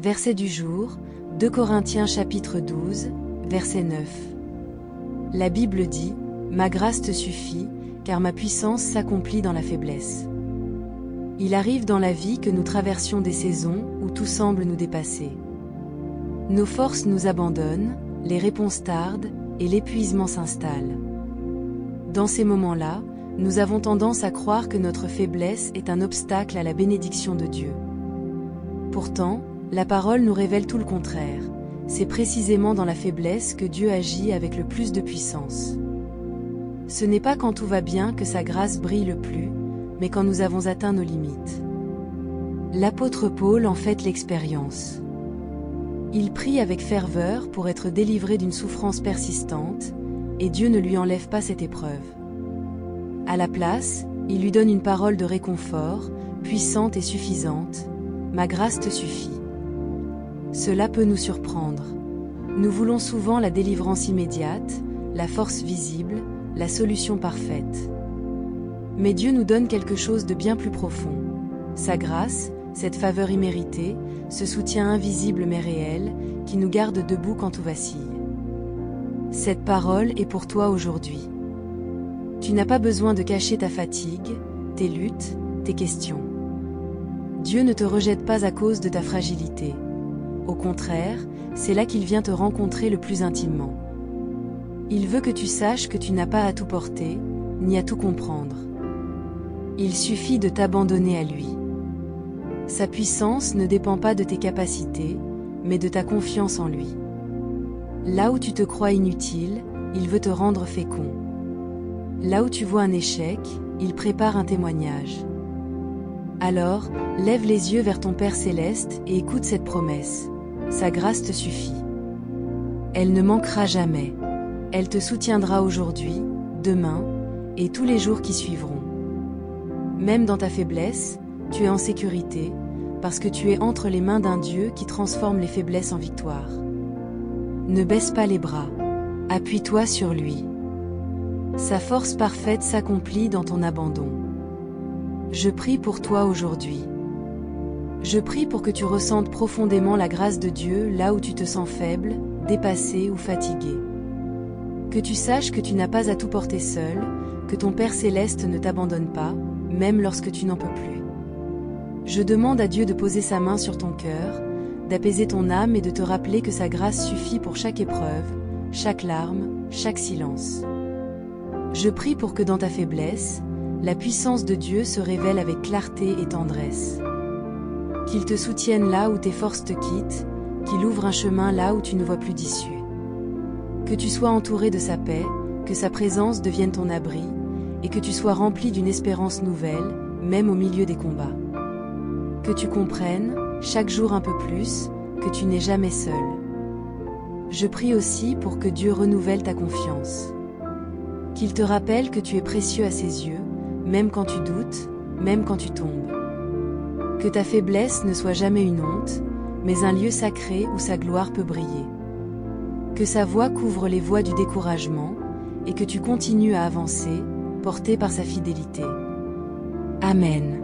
Verset du jour, 2 Corinthiens chapitre 12, verset 9. La Bible dit, « Ma grâce te suffit, car ma puissance s'accomplit dans la faiblesse. » Il arrive dans la vie que nous traversions des saisons où tout semble nous dépasser. Nos forces nous abandonnent, les réponses tardent, et l'épuisement s'installe. Dans ces moments-là, nous avons tendance à croire que notre faiblesse est un obstacle à la bénédiction de Dieu. Pourtant, la parole nous révèle tout le contraire. C'est précisément dans la faiblesse que Dieu agit avec le plus de puissance. Ce n'est pas quand tout va bien que sa grâce brille le plus, mais quand nous avons atteint nos limites. L'apôtre Paul en fait l'expérience. Il prie avec ferveur pour être délivré d'une souffrance persistante, et Dieu ne lui enlève pas cette épreuve. À la place, il lui donne une parole de réconfort, puissante et suffisante. « Ma grâce te suffit ». Cela peut nous surprendre. Nous voulons souvent la délivrance immédiate, la force visible, la solution parfaite. Mais Dieu nous donne quelque chose de bien plus profond. Sa grâce, cette faveur imméritée, ce soutien invisible mais réel, qui nous garde debout quand tout vacille. Cette parole est pour toi aujourd'hui. Tu n'as pas besoin de cacher ta fatigue, tes luttes, tes questions. Dieu ne te rejette pas à cause de ta fragilité. Au contraire, c'est là qu'il vient te rencontrer le plus intimement. Il veut que tu saches que tu n'as pas à tout porter, ni à tout comprendre. Il suffit de t'abandonner à lui. Sa puissance ne dépend pas de tes capacités, mais de ta confiance en lui. Là où tu te crois inutile, il veut te rendre fécond. Là où tu vois un échec, il prépare un témoignage. Alors, lève les yeux vers ton Père céleste et écoute cette promesse. Sa grâce te suffit. Elle ne manquera jamais. Elle te soutiendra aujourd'hui, demain, et tous les jours qui suivront. Même dans ta faiblesse, tu es en sécurité, parce que tu es entre les mains d'un Dieu qui transforme les faiblesses en victoire. Ne baisse pas les bras. Appuie-toi sur lui. Sa force parfaite s'accomplit dans ton abandon. Je prie pour toi aujourd'hui. Je prie pour que tu ressentes profondément la grâce de Dieu là où tu te sens faible, dépassé ou fatigué. Que tu saches que tu n'as pas à tout porter seul, que ton Père céleste ne t'abandonne pas, même lorsque tu n'en peux plus. Je demande à Dieu de poser sa main sur ton cœur, d'apaiser ton âme et de te rappeler que sa grâce suffit pour chaque épreuve, chaque larme, chaque silence. Je prie pour que dans ta faiblesse, la puissance de Dieu se révèle avec clarté et tendresse. Qu'il te soutienne là où tes forces te quittent, qu'il ouvre un chemin là où tu ne vois plus d'issue. Que tu sois entouré de sa paix, que sa présence devienne ton abri, et que tu sois rempli d'une espérance nouvelle, même au milieu des combats. Que tu comprennes, chaque jour un peu plus, que tu n'es jamais seul. Je prie aussi pour que Dieu renouvelle ta confiance. Qu'il te rappelle que tu es précieux à ses yeux, même quand tu doutes, même quand tu tombes. Que ta faiblesse ne soit jamais une honte, mais un lieu sacré où sa gloire peut briller. Que sa voix couvre les voies du découragement, et que tu continues à avancer, porté par sa fidélité. Amen.